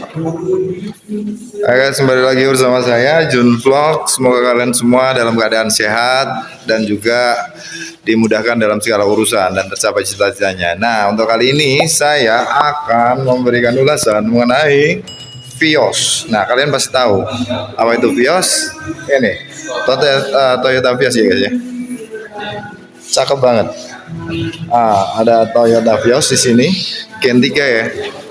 Oke, kembali lagi bersama saya Jun Vlog. Semoga kalian semua dalam keadaan sehat dan juga dimudahkan dalam segala urusan dan tercapai cita-citanya. Nah, untuk kali ini saya akan memberikan ulasan mengenai Vios. Nah, kalian pasti tahu apa itu Vios? Ini Toyota Vios ya guys ya. Cakep banget. Ada Toyota Vios di sini, Gen 3 ya.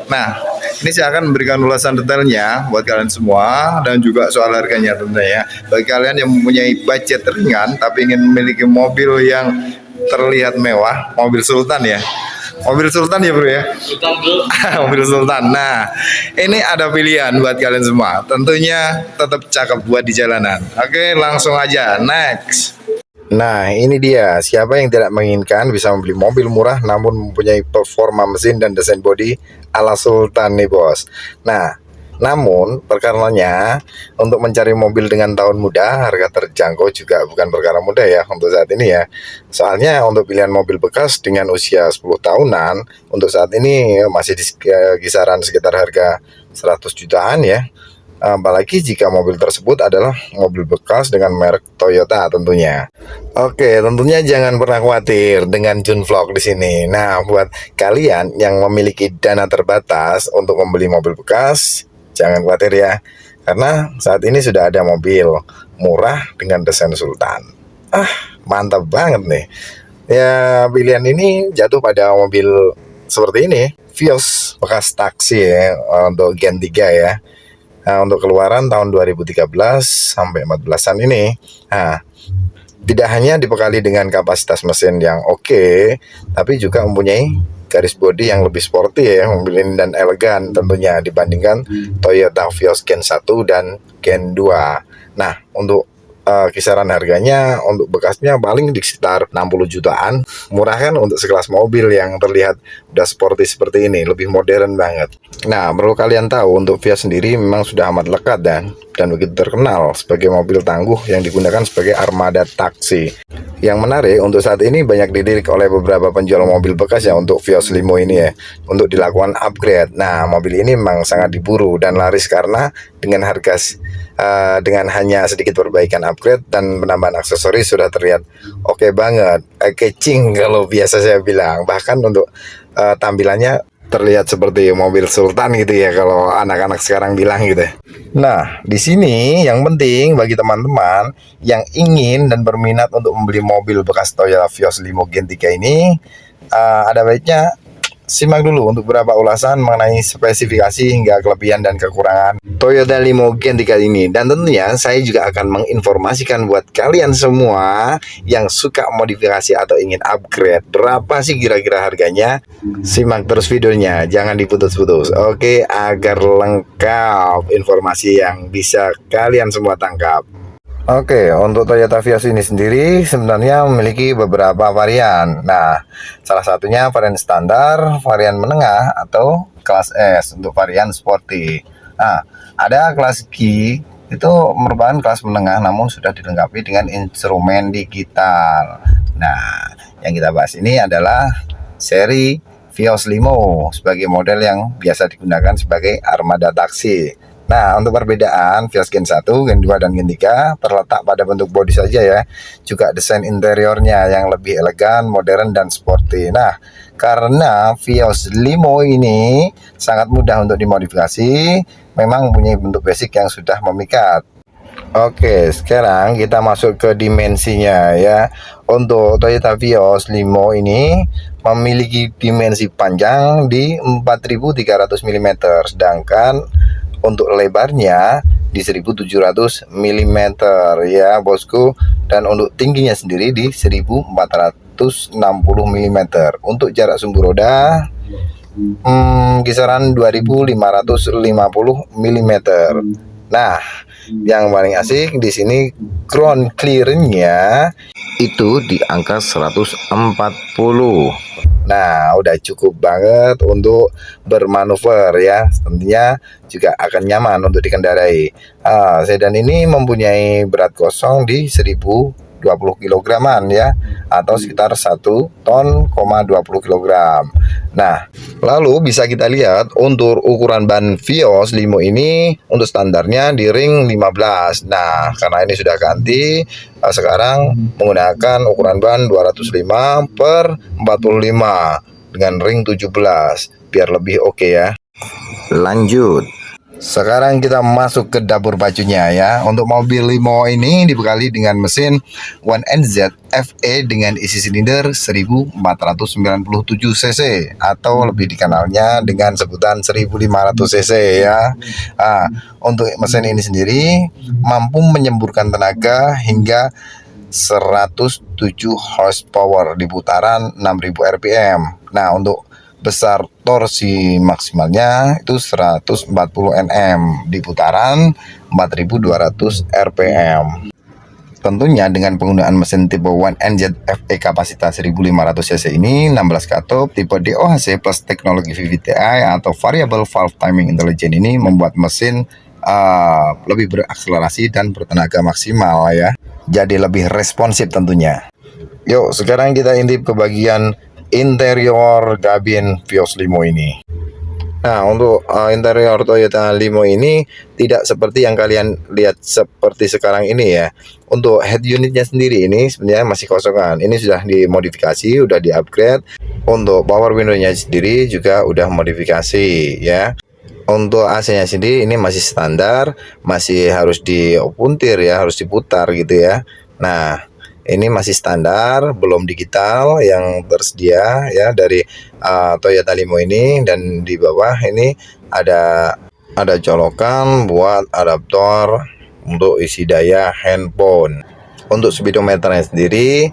Nah, ini saya akan memberikan ulasan detailnya buat kalian semua dan juga soal harganya tentunya ya. Bagi kalian yang mempunyai budget ringan tapi ingin memiliki mobil yang terlihat mewah, mobil Sultan ya. Mobil Sultan ya bro ya. Sultan bro. Mobil Sultan. Nah, ini ada pilihan buat kalian semua. Tentunya tetap cakep buat di jalanan. Oke, langsung aja next. Nah, ini dia. Siapa yang tidak menginginkan bisa membeli mobil murah namun mempunyai performa mesin dan desain bodi ala Sultan nih bos. Nah, namun perkaranya untuk mencari mobil dengan tahun muda, harga terjangkau juga bukan perkara mudah ya untuk saat ini ya. Soalnya untuk pilihan mobil bekas dengan usia 10 tahunan untuk saat ini masih di kisaran sekitar harga 100 jutaan ya. Apalagi jika mobil tersebut adalah mobil bekas dengan merek Toyota tentunya. Oke, tentunya jangan pernah khawatir dengan Jun Vlog di sini. Nah, buat kalian yang memiliki dana terbatas untuk membeli mobil bekas, jangan khawatir ya. Karena saat ini sudah ada mobil murah dengan desain Sultan. Mantap banget nih. Ya, pilihan ini jatuh pada mobil seperti ini, Vios bekas taksi ya, untuk Gen 3 ya. Nah, untuk keluaran tahun 2013 sampai 14-an ini, tidak hanya dibekali dengan kapasitas mesin yang oke, tapi juga mempunyai garis bodi yang lebih sporty ya, mobil ini dan elegan tentunya dibandingkan Toyota Vios Gen 1 dan Gen 2. Nah, untuk kisaran harganya untuk bekasnya paling di sekitar 60 jutaan. Murah kan untuk sekelas mobil yang terlihat udah sporty seperti ini, lebih modern banget. Nah, perlu kalian tahu untuk Vios sendiri memang sudah amat lekat dan begitu terkenal sebagai mobil tangguh yang digunakan sebagai armada taksi. Yang menarik untuk saat ini banyak dilirik oleh beberapa penjual mobil bekas ya untuk Vios Limo ini ya, untuk dilakukan upgrade. Nah, mobil ini memang sangat diburu dan laris karena dengan harga dengan hanya sedikit perbaikan upgrade dan penambahan aksesoris sudah terlihat oke banget, catching kalau biasa saya bilang. Bahkan untuk tampilannya terlihat seperti mobil Sultan gitu ya kalau anak-anak sekarang bilang gitu. Nah, di sini yang penting bagi teman-teman yang ingin dan berminat untuk membeli mobil bekas Toyota Vios Limo Gen 3 ini, ada baiknya simak dulu untuk beberapa ulasan mengenai spesifikasi hingga kelebihan dan kekurangan Toyota Limo Gen 3 ini. Dan tentunya saya juga akan menginformasikan buat kalian semua yang suka modifikasi atau ingin upgrade, berapa sih kira-kira harganya. Simak terus videonya, jangan diputus-putus. Oke, agar lengkap informasi yang bisa kalian semua tangkap. Oke, untuk Toyota Vios ini sendiri sebenarnya memiliki beberapa varian. Nah, salah satunya varian standar, varian menengah, atau kelas S untuk varian sporty. Nah, ada kelas G, itu merupakan kelas menengah namun sudah dilengkapi dengan instrumen digital. Nah, yang kita bahas ini adalah seri Vios Limo sebagai model yang biasa digunakan sebagai armada taksi. Nah, untuk perbedaan Vios Gen 1, Gen 2, dan Gen 3 terletak pada bentuk bodi saja ya. Juga desain interiornya yang lebih elegan, modern, dan sporty. Nah, karena Vios Limo ini sangat mudah untuk dimodifikasi, memang mempunyai bentuk basic yang sudah memikat. Oke, sekarang kita masuk ke dimensinya ya. Untuk Toyota Vios Limo ini memiliki dimensi panjang di 4300 mm, sedangkan untuk lebarnya di 1700 mm ya bosku, dan untuk tingginya sendiri di 1460 mm. Untuk jarak sumbu roda kisaran 2550 mm. Nah, yang paling asik di sini ground clearance-nya itu di angka 140. Nah, udah cukup banget untuk bermanuver ya. Tentunya juga akan nyaman untuk dikendarai. Sedan ini mempunyai berat kosong di 1020 kg ya, atau sekitar 1,20 ton kg. Nah, lalu bisa kita lihat untuk ukuran ban Vios Limo ini untuk standarnya di ring 15. Nah, karena ini sudah ganti, sekarang menggunakan ukuran ban 205 per 45 dengan ring 17 biar lebih oke ya. Lanjut. Sekarang kita masuk ke dapur bajunya ya. Untuk mobil limo ini dibekali dengan mesin 1NZ FE dengan isi silinder 1497 cc atau lebih dikenalnya dengan sebutan 1500 cc ya. Untuk mesin ini sendiri mampu menyemburkan tenaga hingga 107 horsepower di putaran 6000 rpm. Nah, untuk besar torsi maksimalnya itu 140 Nm di putaran 4200 rpm. Tentunya dengan penggunaan mesin tipe 1NZ FE kapasitas 1500 cc ini 16 katup tipe DOHC plus teknologi VVTi atau Variable Valve Timing Intelligent ini membuat mesin lebih berakselerasi dan bertenaga maksimal ya. Jadi lebih responsif tentunya. Yuk sekarang kita intip ke bagian interior kabin Vios Limo ini. Nah, untuk interior Toyota Limo ini tidak seperti yang kalian lihat seperti sekarang ini ya. Untuk head unitnya sendiri ini sebenarnya masih kosongan. Ini sudah dimodifikasi, sudah di-upgrade. Untuk power window-nya sendiri juga udah modifikasi ya. Untuk AC-nya sendiri ini masih standar, masih harus dipuntir ya, harus diputar gitu ya. Nah, ini masih standar, belum digital yang tersedia ya dari Toyota Limo ini. Dan di bawah ini ada colokan buat adaptor untuk isi daya handphone. Untuk speedometernya sendiri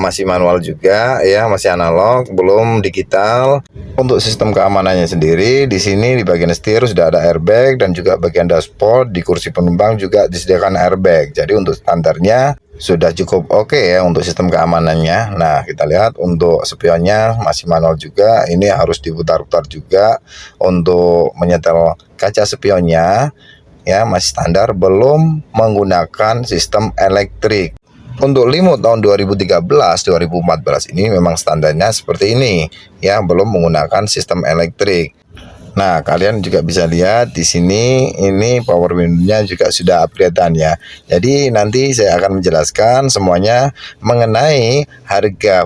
masih manual juga ya, masih analog, belum digital. Untuk sistem keamanannya sendiri di sini di bagian setir sudah ada airbag dan juga bagian dashboard, di kursi penumpang juga disediakan airbag. Jadi untuk standarnya sudah cukup oke ya untuk sistem keamanannya. Nah, kita lihat untuk spionnya masih manual juga. Ini harus diputar-putar juga untuk menyetel kaca spionnya. Ya, masih standar, belum menggunakan sistem elektrik. Untuk Limo tahun 2013-2014 ini memang standarnya seperti ini ya, belum menggunakan sistem elektrik. Nah, kalian juga bisa lihat di sini ini power window-nya juga sudah upgrade-an ya. Jadi nanti saya akan menjelaskan semuanya mengenai harga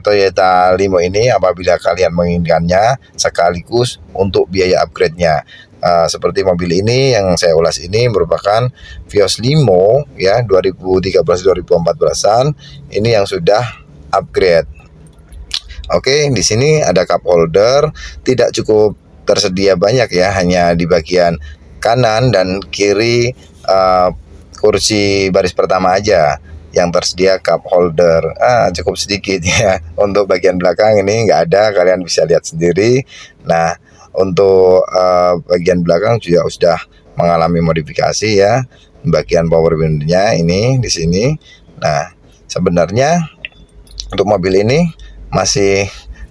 Toyota Limo ini apabila kalian menginginkannya, sekaligus untuk biaya upgrade-nya. Seperti mobil ini yang saya ulas ini merupakan Vios Limo ya 2013-2014an ini yang sudah upgrade. Oke, di sini ada cup holder, tidak cukup tersedia banyak ya, hanya di bagian kanan dan kiri kursi baris pertama aja yang tersedia cup holder. Cukup sedikit ya. Untuk bagian belakang ini nggak ada, kalian bisa lihat sendiri. Nah, untuk bagian belakang juga sudah mengalami modifikasi ya. Bagian power window-nya ini di sini. Nah, sebenarnya untuk mobil ini masih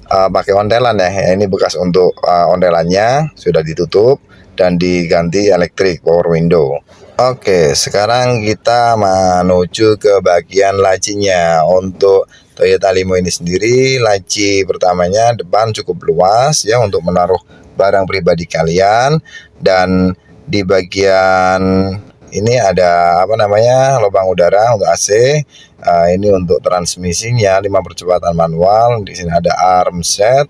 pakai ondelan ya. Ini bekas untuk ondelannya sudah ditutup dan diganti elektrik power window. Oke, sekarang kita menuju ke bagian lacinya. Untuk Toyota Limo ini sendiri, laci pertamanya depan cukup luas ya untuk menaruh barang pribadi kalian. Dan di bagian ini ada lubang udara untuk AC. Ini untuk transmisinya 5 percepatan manual. Di sini ada arm set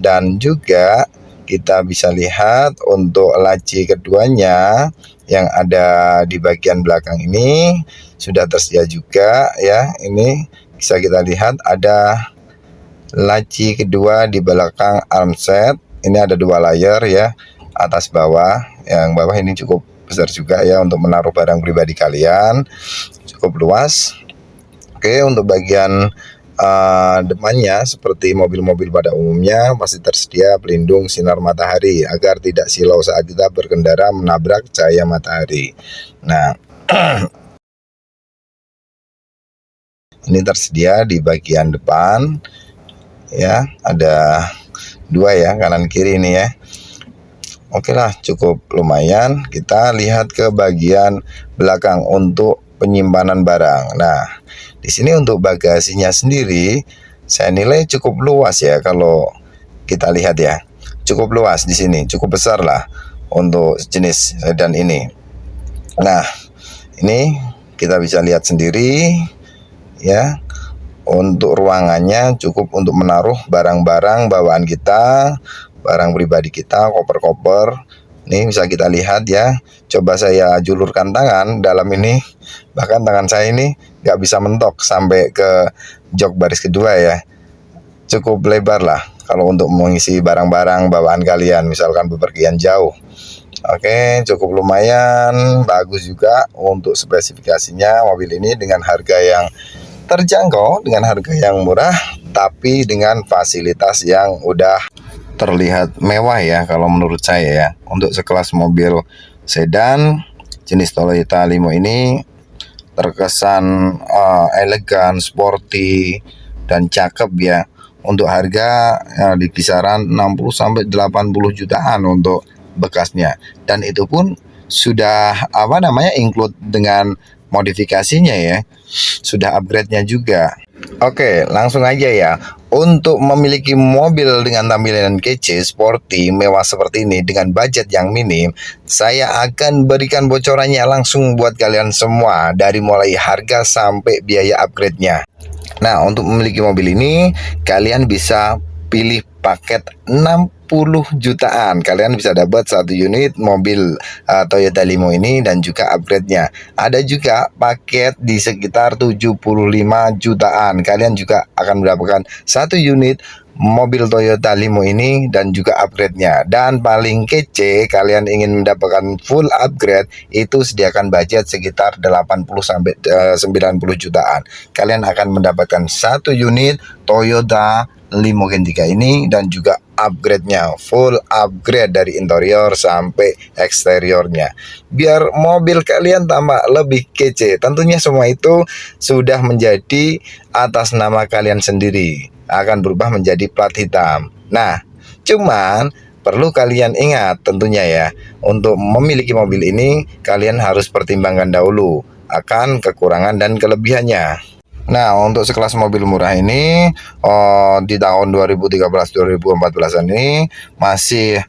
dan juga kita bisa lihat untuk laci keduanya yang ada di bagian belakang ini sudah tersedia juga ya. Ini bisa kita lihat ada laci kedua di belakang arm set. Ini ada 2 layer ya, atas bawah. Yang bawah ini cukup besar juga ya untuk menaruh barang pribadi kalian, cukup luas. Oke, untuk bagian depannya seperti mobil-mobil pada umumnya masih tersedia pelindung sinar matahari agar tidak silau saat kita berkendara menabrak cahaya matahari. Nah, ini tersedia di bagian depan ya, ada 2 ya, kanan kiri ini ya. Oke lah, cukup lumayan. Kita lihat ke bagian belakang untuk penyimpanan barang. Nah, di sini untuk bagasinya sendiri saya nilai cukup luas ya. Kalau kita lihat ya, cukup luas di sini, cukup besar lah untuk jenis sedan ini. Nah, ini kita bisa lihat sendiri ya, untuk ruangannya cukup untuk menaruh barang-barang bawaan kita, barang pribadi kita, koper-koper. Ini bisa kita lihat ya. Coba saya julurkan tangan dalam ini, bahkan tangan saya ini nggak bisa mentok sampai ke jok baris kedua ya. Cukup lebar lah kalau untuk mengisi barang-barang bawaan kalian, misalkan bepergian jauh. Oke, cukup lumayan, bagus juga untuk spesifikasinya mobil ini dengan harga yang terjangkau, dengan harga yang murah, tapi dengan fasilitas yang udah terlihat mewah ya kalau menurut saya ya. Untuk sekelas mobil sedan jenis Toyota Limo ini terkesan elegan, sporty, dan cakep ya. Untuk harga di kisaran 60 sampai 80 jutaan untuk bekasnya, dan itu pun sudah include dengan modifikasinya ya, sudah upgrade-nya juga. Oke, langsung aja ya. Untuk memiliki mobil dengan tampilan kece, sporty, mewah seperti ini dengan budget yang minim, saya akan berikan bocorannya langsung buat kalian semua, dari mulai harga sampai biaya upgrade-nya. Nah, untuk memiliki mobil ini kalian bisa pilih paket 60 jutaan. Kalian bisa dapat satu unit mobil Toyota Limo ini dan juga upgrade-nya. Ada juga paket di sekitar 75 jutaan. Kalian juga akan mendapatkan satu unit mobil Toyota Limo ini dan juga upgrade-nya. Dan paling kece, kalian ingin mendapatkan full upgrade, itu sediakan budget sekitar 80 sampai 90 jutaan. Kalian akan mendapatkan satu unit Toyota Limo Gen 3 ini dan juga upgrade-nya, full upgrade dari interior sampai eksteriornya, biar mobil kalian tambah lebih kece. Tentunya semua itu sudah menjadi atas nama kalian sendiri, akan berubah menjadi plat hitam. Nah, cuman perlu kalian ingat tentunya ya, untuk memiliki mobil ini kalian harus pertimbangkan dahulu akan kekurangan dan kelebihannya. Nah, untuk sekelas mobil murah ini di tahun 2013-2014 ini masih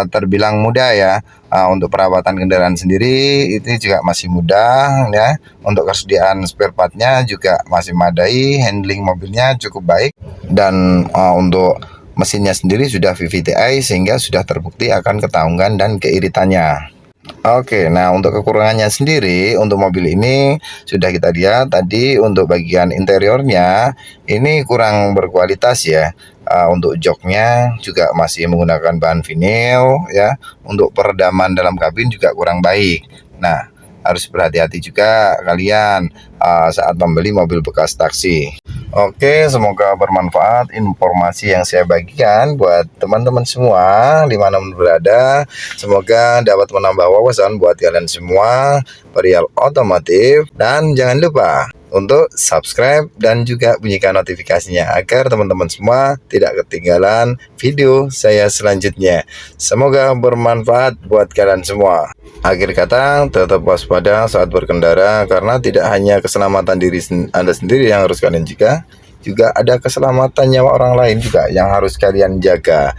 terbilang mudah ya. Untuk perawatan kendaraan sendiri itu juga masih mudah ya. Untuk kesediaan spare partnya juga masih memadai, handling mobilnya cukup baik, dan untuk mesinnya sendiri sudah VVTi sehingga sudah terbukti akan ketanggungan dan keiritannya. Oke, nah untuk kekurangannya sendiri untuk mobil ini sudah kita lihat tadi. Untuk bagian interiornya ini kurang berkualitas ya. Untuk joknya juga masih menggunakan bahan vinil ya. Untuk peredaman dalam kabin juga kurang baik. Nah, harus berhati-hati juga kalian saat membeli mobil bekas taksi. Oke, semoga bermanfaat informasi yang saya bagikan buat teman-teman semua dimanapun berada. Semoga dapat menambah wawasan buat kalian semua perihal otomotif. Dan jangan lupa untuk subscribe dan juga bunyikan notifikasinya agar teman-teman semua tidak ketinggalan video saya selanjutnya. Semoga bermanfaat buat kalian semua. Akhir kata, tetap waspada saat berkendara, karena tidak hanya keselamatan diri Anda sendiri yang harus kalian jaga, juga ada keselamatan nyawa orang lain juga yang harus kalian jaga.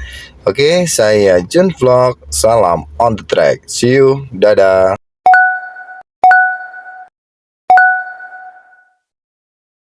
Oke, saya Jun Vlog, salam on the track, see you, dadah.